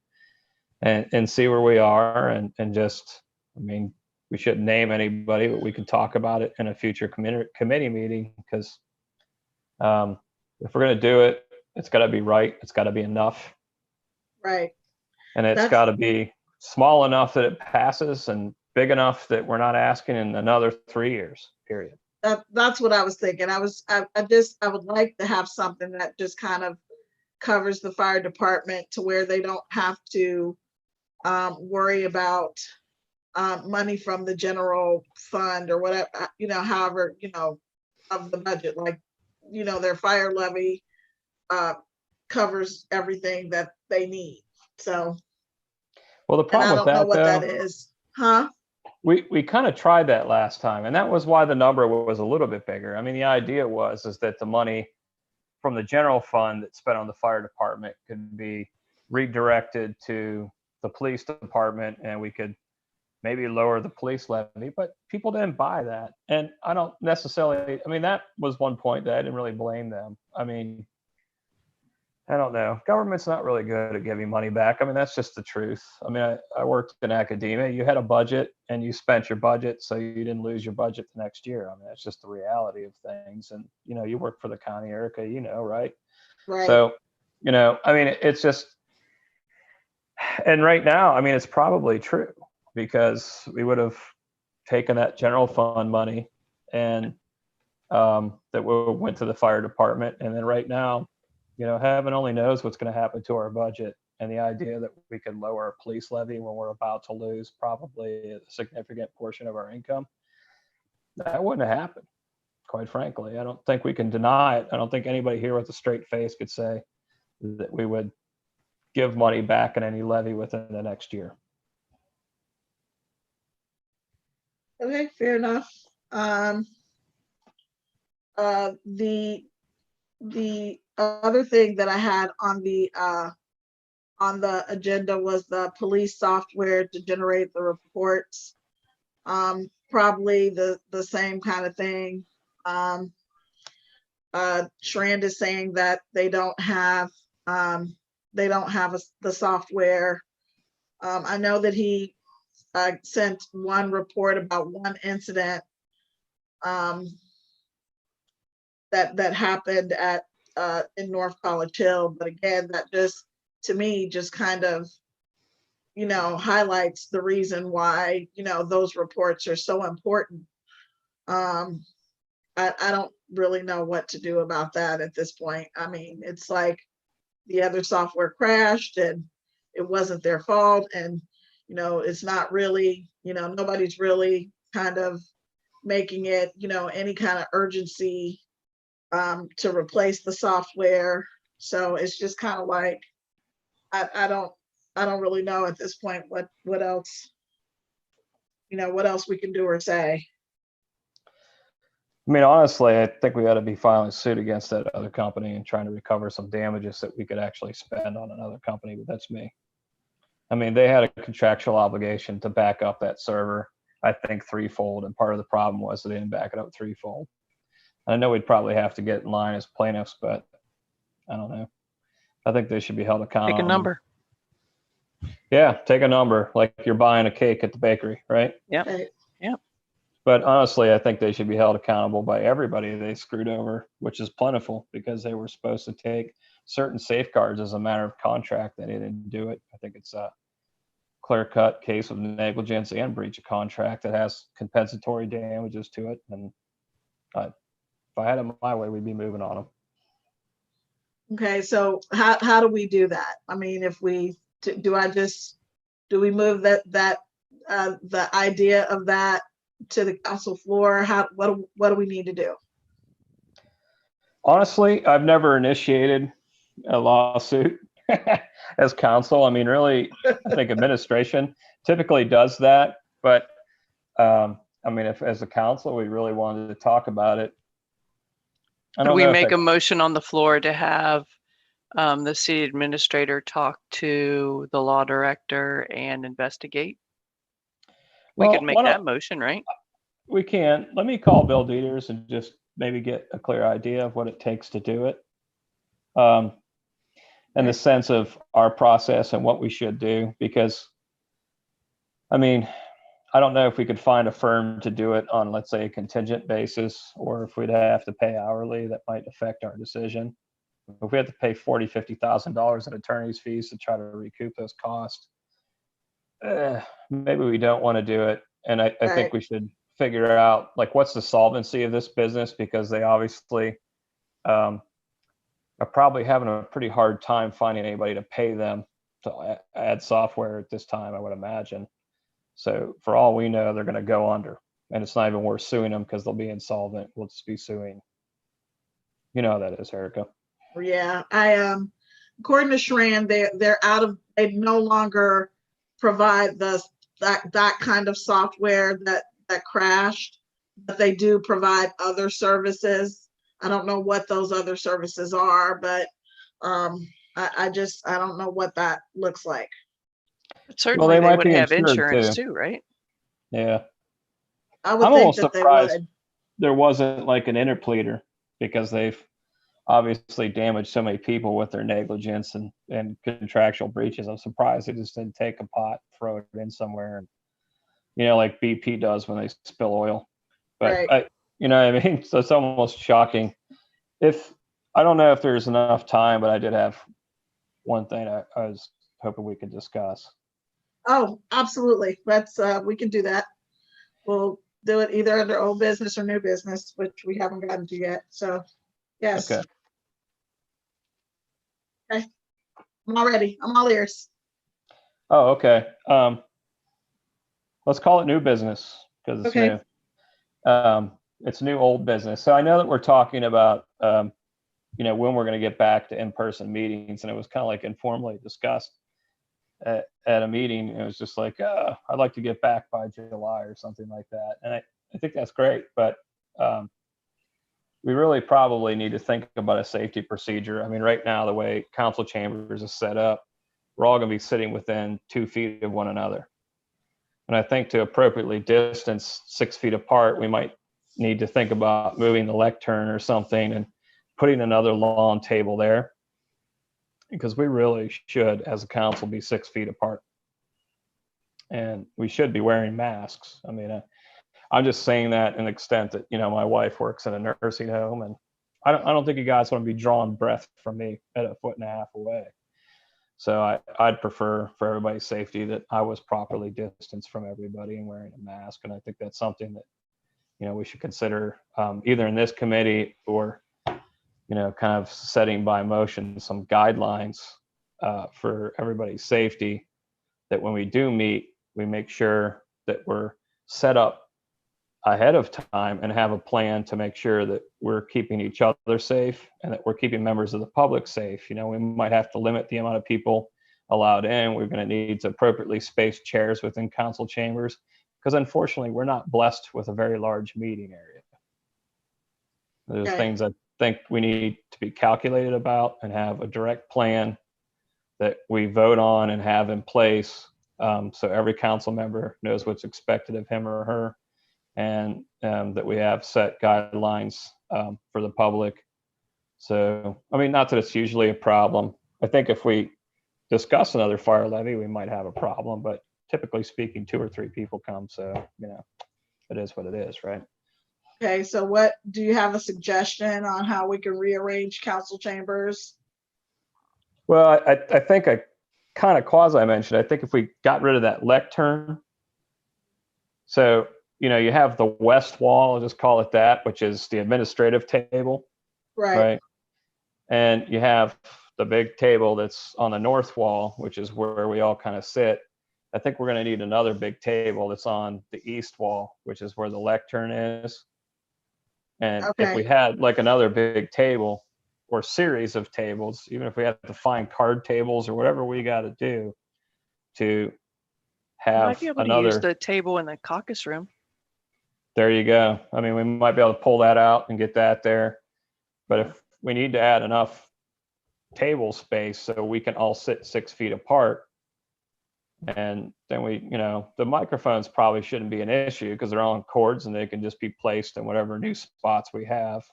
and see where we are and just, I mean, we shouldn't name anybody, but we can talk about it in a future committee meeting because if we're going to do it, it's got to be right. It's got to be enough. Right. And it's got to be small enough that it passes and big enough that we're not asking in another 3 years, period. That's what I was thinking. I would like to have something that just kind of covers the fire department to where they don't have to worry about money from the general fund or whatever, however, of the budget, like, their fire levy covers everything that they need. So, well, the problem with that, know what though, that is, huh? We kind of tried that last time, and that was why the number was a little bit bigger. I mean, the idea is that the money from the general fund that's spent on the fire department could be redirected to the police department, and we could maybe lower the police levy, but people didn't buy that. And I don't necessarily, I mean, that was one point that I didn't really blame them. I mean, I don't know. Government's not really good at giving money back. I mean, that's just the truth. I mean, I worked in academia. You had a budget and you spent your budget, so you didn't lose your budget the next year. I mean, that's just the reality of things. And, you work for the county, Erica, right? Right. So, I mean, it's just, and right now, I mean, it's probably true because we would have taken that general fund money and that went to the fire department. And then right now, heaven only knows what's going to happen to our budget. And the idea that we could lower our police levy when we're about to lose probably a significant portion of our income, that wouldn't have happened, quite frankly. I don't think we can deny it. I don't think anybody here with a straight face could say that we would give money back in any levy within the next year. Okay, fair enough. The other thing that I had on the agenda was the police software to generate the reports. Probably the same kind of thing. Shrand is saying that they don't have the software. I know that he sent one report about one incident that happened at in North College Hill, but again, that just to me just kind of highlights the reason why those reports are so important. I don't really know what to do about that at this point. I mean, it's like the other software crashed and it wasn't their fault, and it's not really, nobody's really kind of making it any kind of urgency to replace the software. So it's just kind of like I don't really know at this point what else we can do or say. I mean, honestly, I think we ought to be filing suit against that other company and trying to recover some damages that we could actually spend on another company, but that's me. I mean, they had a contractual obligation to back up that server, I think threefold, and part of the problem was they didn't back it up threefold. I know we'd probably have to get in line as plaintiffs, but I don't know. I think they should be held accountable. Pick a number. Yeah, take a number, like you're buying a cake at the bakery, right? Yep. Right. Yep. But honestly, I think they should be held accountable by everybody they screwed over, which is plentiful because they were supposed to take certain safeguards as a matter of contract. They didn't do it. I think it's a clear-cut case of negligence and breach of contract that has compensatory damages to it. And if I had it my way, we'd be moving on them. Okay, so how do we do that? I mean, if we do we move that the idea of that to the council floor? What do we need to do? Honestly, I've never initiated a lawsuit. as council. I mean, really, I think administration typically does that. But I mean, if as a council we really wanted to talk about it, I Could don't we know if make that- a motion on the floor to have the city administrator talk to the law director and investigate? We Well, could make why that don't- motion, right? We can. Let me call Bill Dieters and just maybe get a clear idea of what it takes to do it. And the sense of our process and what we should do, because I mean, I don't know if we could find a firm to do it on, let's say, a contingent basis, or if we'd have to pay hourly, that might affect our decision. If we have to pay $40,000, $50,000 in attorney's fees to try to recoup those costs, maybe we don't want to do it. And I think we should figure out, like, what's the solvency of this business, because they obviously are probably having a pretty hard time finding anybody to pay them to add software at this time, I would imagine. So for all we know, they're going to go under, and it's not even worth suing them because they'll be insolvent. We'll just be suing. You know how that is, Erica. Yeah, according to Shran, they no longer provide that kind of software that crashed, but they do provide other services. I don't know what those other services are, but I don't know what that looks like. Certainly, they might would be have insured, insurance too. too, right? Yeah. I would I'm think almost that they surprised would. there wasn't like an interpleader, because they've obviously damaged so many people with their negligence and contractual breaches. I'm surprised they just didn't take a pot, throw it in somewhere, and, like BP does when they spill oil. But Right. you know what I mean? So it's almost shocking. I don't know if there's enough time, but I did have one thing I was hoping we could discuss. Oh, absolutely. We can do that. We'll do it either under old business or new business, which we haven't gotten to yet. So, yes. Okay. Okay. I'm all ready. I'm all ears. Oh, okay. Let's call it new business, because it's Okay. new. It's new old business. So I know that we're talking about, when we're going to get back to in-person meetings, and it was kind of like informally discussed at a meeting. It was just like, I'd like to get back by July or something like that. And I think that's great, but we really probably need to think about a safety procedure. I mean, right now, the way council chambers is set up, we're all going to be sitting within 2 feet of one another. And I think to appropriately distance 6 feet apart, we might need to think about moving the lectern or something and putting another lawn table there, because we really should, as a council, be 6 feet apart. And we should be wearing masks. I mean, I'm just saying that in the extent that, my wife works in a nursing home, and I don't think you guys want to be drawing breath from me at 1.5 feet away. So I'd prefer, for everybody's safety, that I was properly distanced from everybody and wearing a mask. And I think that's something that, we should consider, either in this committee or, kind of setting by motion some guidelines for everybody's safety, that when we do meet, we make sure that we're set up ahead of time and have a plan to make sure that we're keeping each other safe and that we're keeping members of the public safe. We might have to limit the amount of people allowed in. We're going to need to appropriately space chairs within council chambers, because unfortunately we're not blessed with a very large meeting area. There's Okay. things I think we need to be calculated about and have a direct plan that we vote on and have in place, so every council member knows what's expected of him or her, and that we have set guidelines for the public. So, I mean, not that it's usually a problem. I think if we discuss another fire levy, we might have a problem, but typically speaking, 2 or 3 people come. So, it is what it is, right? Okay, so do you have a suggestion on how we can rearrange council chambers? Well, I think I kind of quasi mentioned, I think if we got rid of that lectern, so, you have the west wall, I'll just call it that, which is the administrative table, right? And you have the big table that's on the north wall, which is where we all kind of sit. I think we're going to need another big table that's on the east wall, which is where the lectern is. And if we had like another big table, or series of tables, even if we have to find card tables or whatever we got to do to Might have be able to use another. the table in the caucus room. There you go. I mean, we might be able to pull that out and get that there. But if we need to add enough table space so we can all sit 6 feet apart, and then we, the microphones probably shouldn't be an issue because they're on cords and they can just be placed in whatever new spots we have.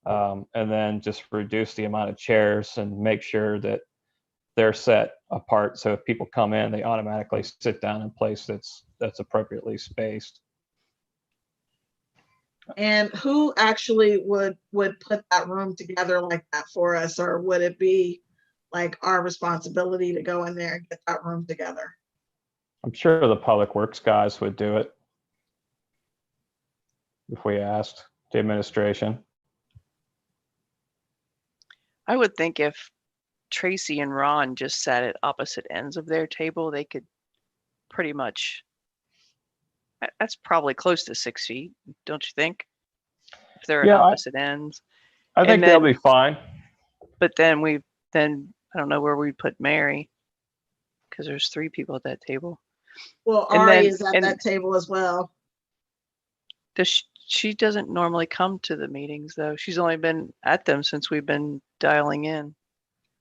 And then just reduce the amount of chairs and make sure that they're set apart. So if people come in, they automatically sit down in place that's appropriately spaced. And who actually would put that room together like that for us? Or would it be like our responsibility to go in there and get that room together? I'm sure the public works guys would do it if we asked the administration. I would think if Tracy and Ron just sat at opposite ends of their table, they could pretty much, that's probably close to 6 feet, don't you think? If they're at opposite ends. I think they'll be fine. But then I don't know where we'd put Mary, because there's 3 people at that table. Well, Ari is at that table as well. She doesn't normally come to the meetings though. She's only been at them since we've been dialing in.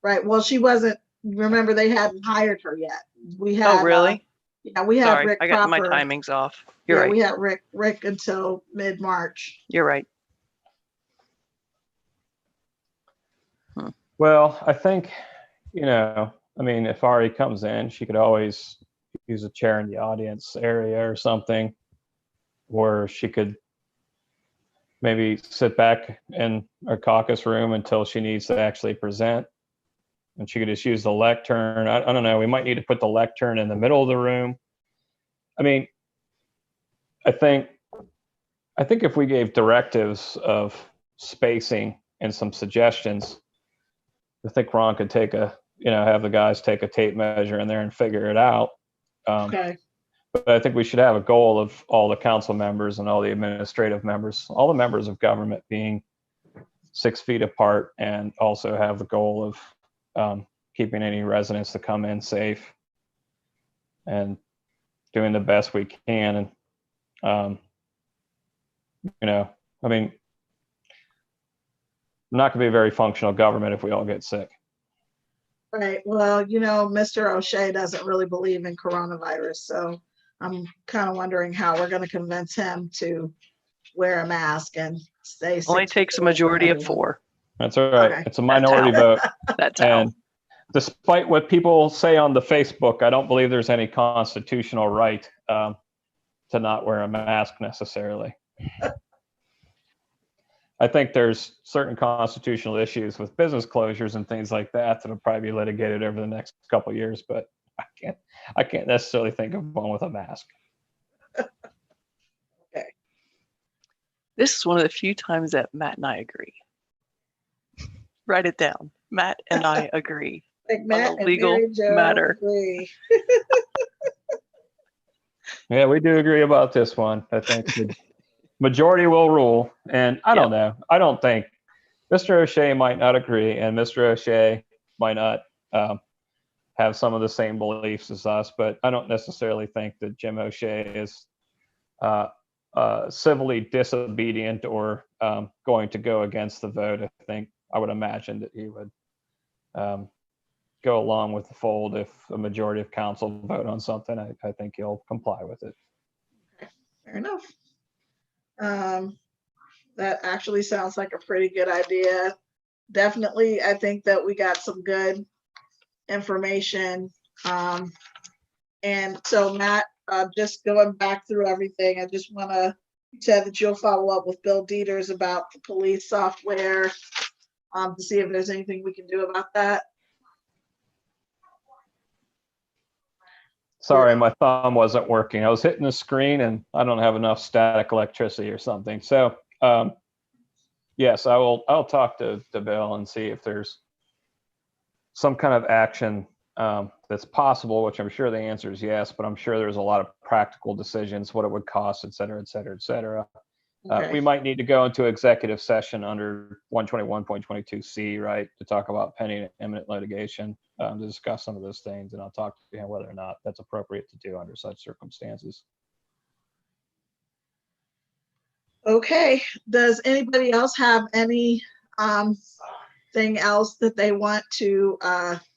Right. Well, she wasn't. Remember, they hadn't hired her yet. We had. Oh, really? Yeah, we had Sorry, Rick. I got my Cropper. timings off. You're right. We had Rick until mid-March. You're right. Well, I think, I mean, if Ari comes in, she could always use a chair in the audience area or something, or she could maybe sit back in our caucus room until she needs to actually present. And she could just use the lectern. I don't know. We might need to put the lectern in the middle of the room. I mean, I think if we gave directives of spacing and some suggestions, I think Ron could have the guys take a tape measure in there and figure it out. Okay. But I think we should have a goal of all the council members and all the administrative members, all the members of government being 6 feet apart, and also have the goal of keeping any residents that come in safe and doing the best we can. And, I mean, not going to be a very functional government if we all get sick. Right. Well, Mr. O'Shea doesn't really believe in coronavirus, so I'm kind of wondering how we're going to convince him to wear a mask and stay. Only takes a majority of 4. That's all right. Okay. It's a minority vote. That's And how. despite what people say on the Facebook, I don't believe there's any constitutional right to not wear a mask necessarily. I think there's certain constitutional issues with business closures and things like that that'll probably be litigated over the next couple of years, but I can't necessarily think of one with a mask. Okay. This is one of the few times that Matt and I agree. Write it down. Matt and I agree. Like Matt on a and legal Mary Jo matter. agree. Yeah, we do agree about this one. I think the majority will rule. And I don't know. I don't think Mr. O'Shea might not agree, and Mr. O'Shea might not have some of the same beliefs as us, but I don't necessarily think that Jim O'Shea is civilly disobedient or going to go against the vote. I would imagine that he would go along with the fold if a majority of council vote on something. I think he'll comply with it. Fair enough. That actually sounds like a pretty good idea. Definitely, I think that we got some good information. And so Matt, just going back through everything, I just want to say that you'll follow up with Bill Dieters about the police software to see if there's anything we can do about that. Sorry, my thumb wasn't working. I was hitting the screen and I don't have enough static electricity or something. So yes, I'll talk to Bill and see if there's some kind of action that's possible, which I'm sure the answer is yes, but I'm sure there's a lot of practical decisions, what it would cost, et cetera, et cetera, et cetera. Okay. We might need to go into executive session under 121.22C, right, to talk about pending and imminent litigation, to discuss some of those things, and I'll talk to him whether or not that's appropriate to do under such circumstances. Okay, does anybody else have any thing else that they want to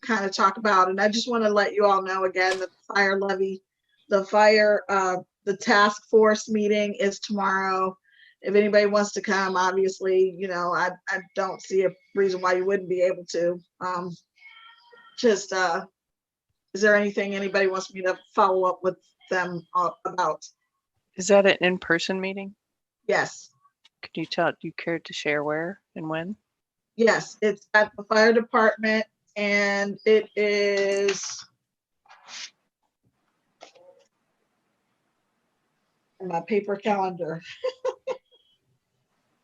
kind of talk about? And I just want to let you all know again that the fire levy, the task force meeting is tomorrow. If anybody wants to come, obviously, you know, I don't see a reason why you wouldn't be able to. Is there anything anybody wants me to follow up with them about? Is that an in-person meeting? Yes. Could you tell, do you care to share where and when? Yes, it's at the fire department, and it is in my paper calendar.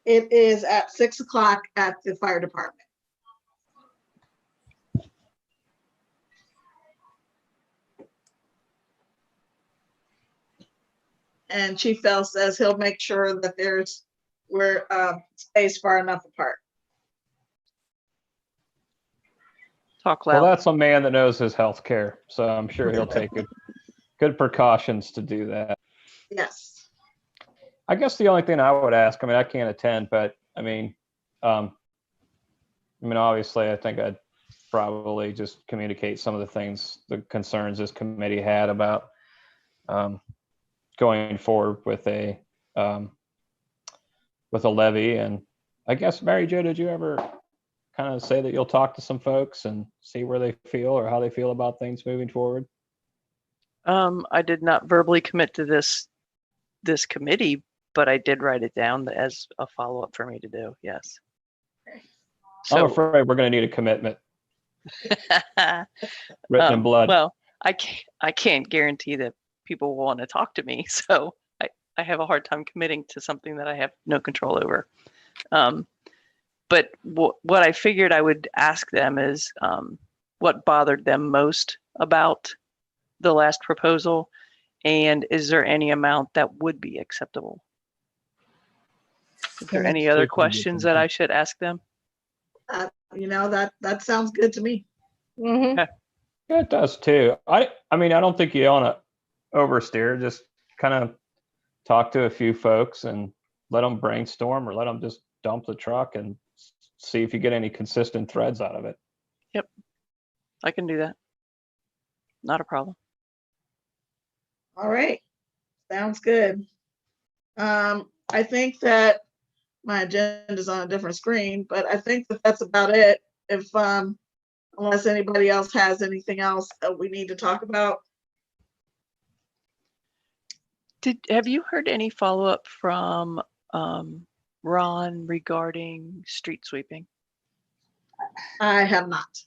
It is at 6 o'clock at the fire department. And Chief Bell says he'll make sure that we're spaced far enough apart. Talk Well, loud. that's a man that knows his health care, so I'm sure he'll take good precautions to do that. Yes. I guess the only thing I would ask, I mean, I can't attend, but I mean, obviously, I think I'd probably just communicate some of the things, the concerns this committee had about going forward with a levy. And I guess, Mary Jo, did you ever kind of say that you'll talk to some folks and see where they feel or how they feel about things moving forward? I did not verbally commit to this committee, but I did write it down as a follow-up for me to do. Yes. I'm afraid we're going to need a commitment written in blood. Well, I can't guarantee that people will want to talk to me, so I have a hard time committing to something that I have no control over. But what I figured I would ask them is what bothered them most about the last proposal, and is there any amount that would be acceptable? Is there any other questions that I should ask them? You know, that sounds good to me. Mhm. Okay. Yeah, it does too. I mean, I don't think you want to oversteer. Just kind of talk to a few folks and let them brainstorm, or let them just dump the truck and see if you get any consistent threads out of it. Yep, I can do that. Not a problem. All right, sounds good. I think that my agenda is on a different screen, but I think that that's about it. If unless anybody else has anything else that we need to talk about. Have you heard any follow-up from Ron regarding street sweeping? I have not.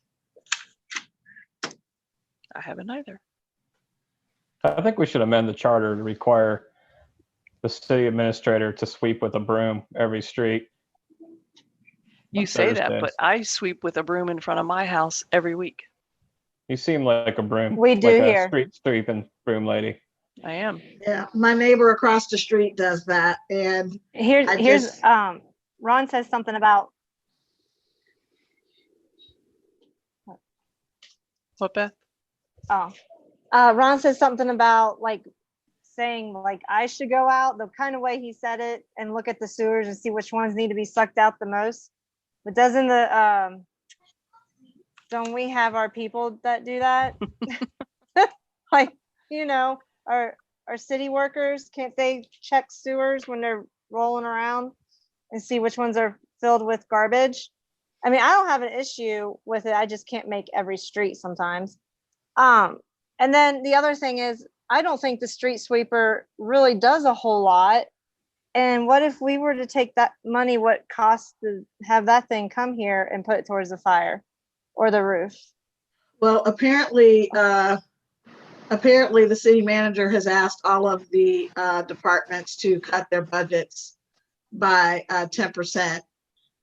I haven't either. I think we should amend the charter to require the city administrator to sweep with a broom every street. You on say that, Thursdays. but I sweep with a broom in front of my house every week. You seem like a broom. We do like a here. street sweeping broom lady. I am. Yeah, my neighbor across the street does that, and Here's Ron says something about What, Beth? Ron says something about like saying like I should go out, the kind of way he said it, and look at the sewers and see which ones need to be sucked out the most. But doesn't don't we have our people that do that? Like, you know, our city workers, can't they check sewers when they're rolling around and see which ones are filled with garbage? I mean, I don't have an issue with it. I just can't make every street sometimes. And then the other thing is, I don't think the street sweeper really does a whole lot. And what if we were to take that money, what costs to have that thing come here and put it towards the fire or the roof? well, apparently the city manager has asked all of the departments to cut their budgets by 10%.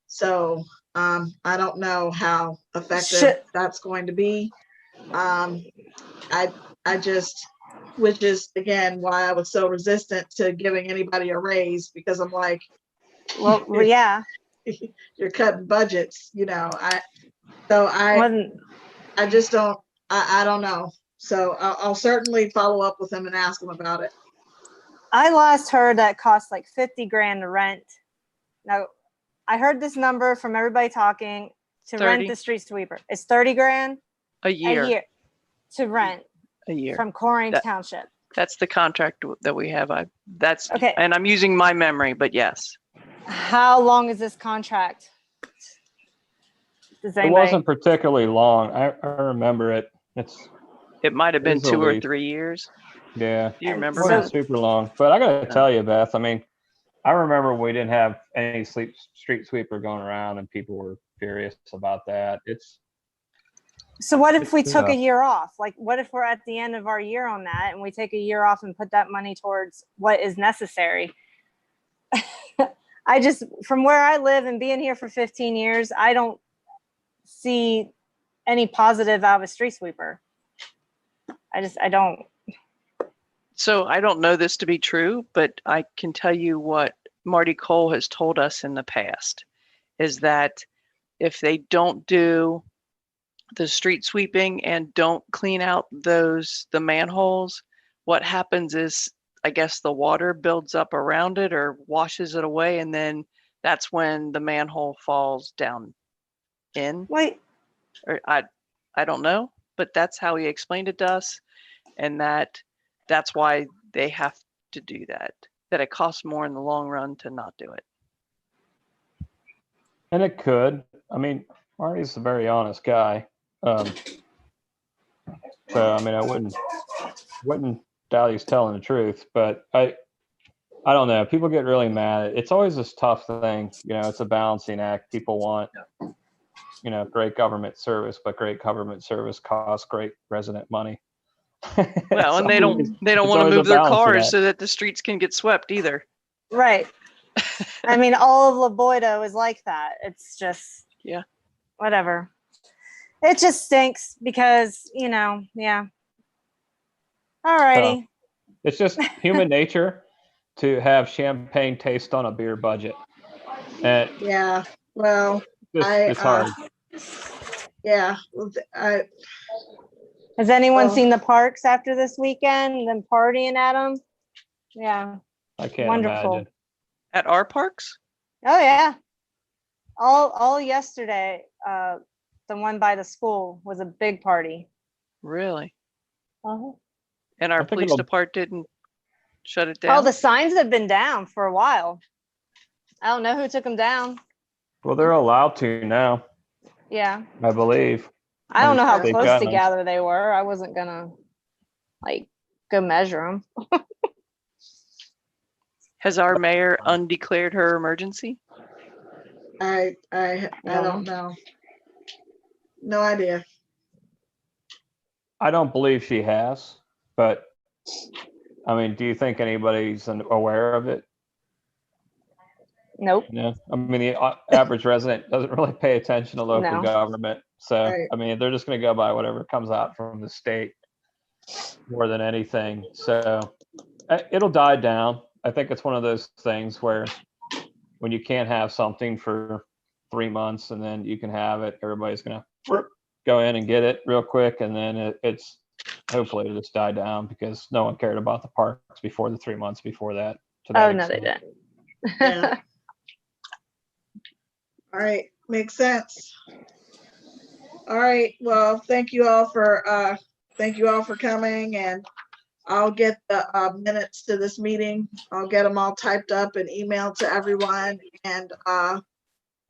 So I don't know how effective that's going to be. I just, which is again why I was so resistant to giving anybody a raise, because I'm like, Well, yeah, you're cutting budgets, so wasn't, I just don't, I don't know. So I'll certainly follow up with him and ask him about it. I last heard that cost like 50 grand to rent. Now, I heard this number from everybody talking to 30. rent the street sweeper. It's 30 grand A a year. year to rent A year. from Corning That- Township. That's the contract that we have. That's Okay. And I'm using my memory, but yes. How long is this contract? Does It anybody? wasn't particularly long. I remember it. It might have been It's a 2 or lease. 3 years. Yeah. Do you And remember? It wasn't So- super long, but I gotta Yeah. tell you, Beth, I mean, I remember we didn't have any street sweeper going around and people were furious about that. So what if we It's took a tough. year off? Like, what if we're at the end of our year on that and we take a year off and put that money towards what is necessary? From where I live and being here for 15 years, I don't see any positive out of a street sweeper. I don't. So I don't know this to be true, but I can tell you what Marty Cole has told us in the past is that if they don't do the street sweeping and don't clean out the manholes, what happens is, I guess, the water builds up around it or washes it away, and then that's when the manhole falls down in. Wait, Or I don't know, but that's how he explained it to us, and that's why they have to do that. That it costs more in the long run to not do it. And it could. I mean, Marty's a very honest guy. So I mean, I wouldn't doubt he's telling the truth, but I don't know. People get really mad. It's always this tough thing. It's a balancing act. People want, great government service, but great government service costs great resident money. Well, and they don't it's want to always a move their balancing cars act. so that the streets can get swept either. right. I mean, all of Laboido is like that. It's just, Yeah. whatever. It just stinks because, yeah. All righty. It's just human nature to have champagne taste on a beer budget. And Yeah, well, it's hard. yeah, Has anyone Well- seen the parks after this weekend? Them partying at them? Yeah. I can't wonderful. imagine. At our parks? Oh yeah. All yesterday, the one by the school was a big party. Really? Uh-huh. And our I think police it'll- department didn't shut it down? Oh, the signs have been down for a while. I don't know who took them down. Well, they're allowed to now, Yeah. I believe. I don't know how They've close gotten 'em. together they were. I wasn't gonna go measure them. Has our mayor undeclared her emergency? I don't know. No idea. I don't believe she has, but I mean, do you think anybody's aware of it? Nope. No. I mean, the average resident doesn't really pay attention to local No. government. So, Right. I mean, they're just going to go by whatever comes out from the state more than anything. So it'll die down. I think it's one of those things where when you can't have something for 3 months and then you can have it, everybody's going to go in and get it real quick. And then it's hopefully it'll just die down because no one cared about the parks before the 3 months before that. to that Oh no, they extent. didn't. Yeah. All right, makes sense. All right, well, thank you all for coming, and I'll get the minutes to this meeting. I'll get them all typed up and emailed to everyone, and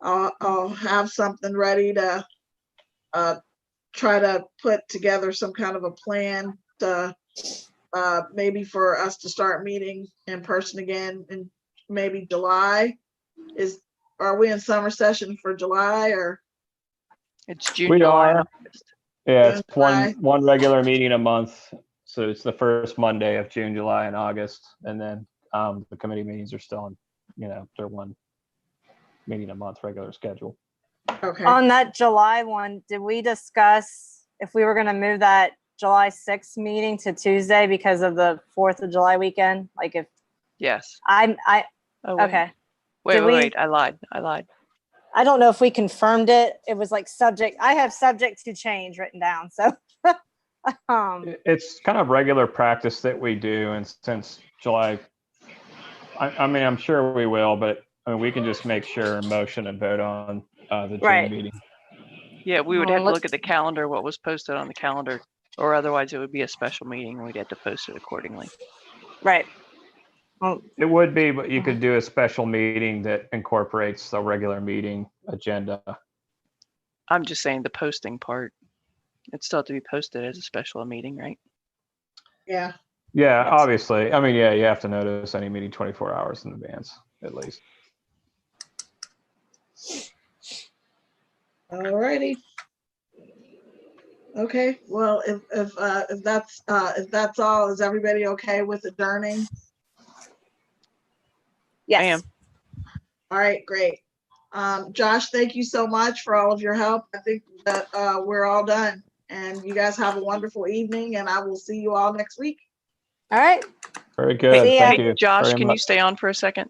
I'll have something ready to try to put together some kind of a plan to maybe for us to start meeting in person again in maybe July. Are we in summer session for July or? It's June, We July, and are. August. Yeah, it's July. one regular meeting a month. So it's the first Monday of June, July, and August. And then the committee meetings are still on, they're one meeting a month regular schedule. Okay, On that July one, did we discuss if we were gonna move that July 6th meeting to Tuesday because of the 4th of July weekend? Like if Yes. I Oh, wait. okay. Wait, Did wait, we- wait. I lied. I don't know if we confirmed it. It was like subject. I have subject to change written down. So It's kind of regular practice that we do, and since July, I mean, I'm sure we will, but I mean, we can just make sure motion and vote on the June Right. meeting. Yeah, we would Well, have to look at the calendar, what was posted on the calendar, or otherwise it would be a special meeting. We'd have to post it accordingly. right. Well, It would be, but you could do a special meeting that incorporates the regular meeting agenda. I'm just saying the posting part. It still have to be posted as a special meeting, right? Yeah. Yeah, Yes. obviously. I mean, yeah, you have to notice any meeting 24 hours in advance, at least. All righty. Okay, well, if that's all, is everybody okay with adjourning? yes. I am. All right, great. Josh, thank you so much for all of your help. I think that we're all done, and you guys have a wonderful evening, and I will see you all next week. All right. Very good. See ya. Thank you. Josh, very can much. you stay on for a second?